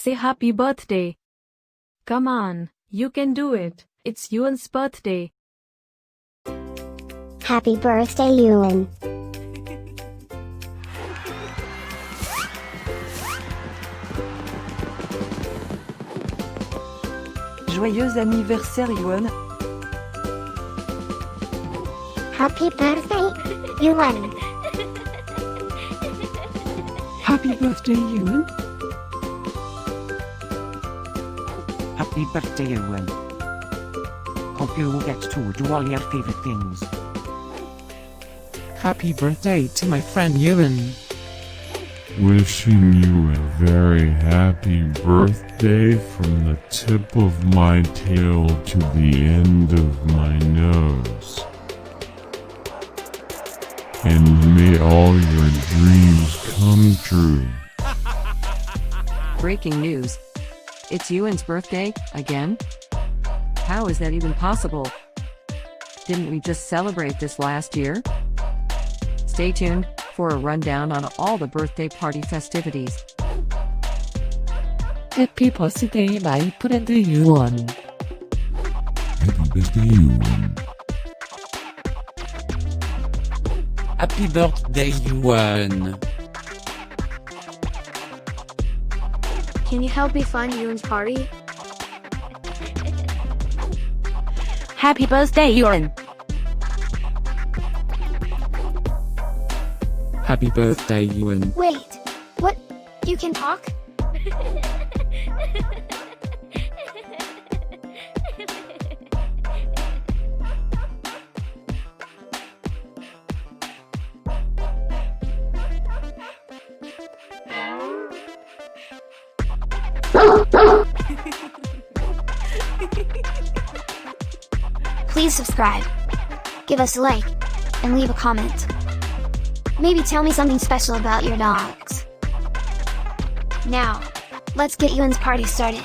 Say happy birthday. Come on, you can do it. It's Ewan's birthday. Happy birthday, Ewan. Joyeux anniversaire, Ewan. Happy birthday, Ewan. Happy birthday, Ewan. Happy birthday, Ewan. Hope you get to do all your favorite things. Happy birthday to my friend Ewan. Wishing you a very happy birthday from the tip of my tail to the end of my nose. And may all your dreams come true. Breaking news. It's Ewan's birthday, again? How is that even possible? Didn't we just celebrate this last year? Stay tuned for a rundown on all the birthday party festivities. Happy birthday, my friend Ewan. Happy birthday, Ewan. Happy birthday, Ewan. Can you help me find Ewan's party? Happy birthday, Ewan. Happy birthday, Ewan. Wait, what? You can talk? Please subscribe, give us a like, and leave a comment. Maybe tell me something special about your dogs. Now, let's get Ewan's party started.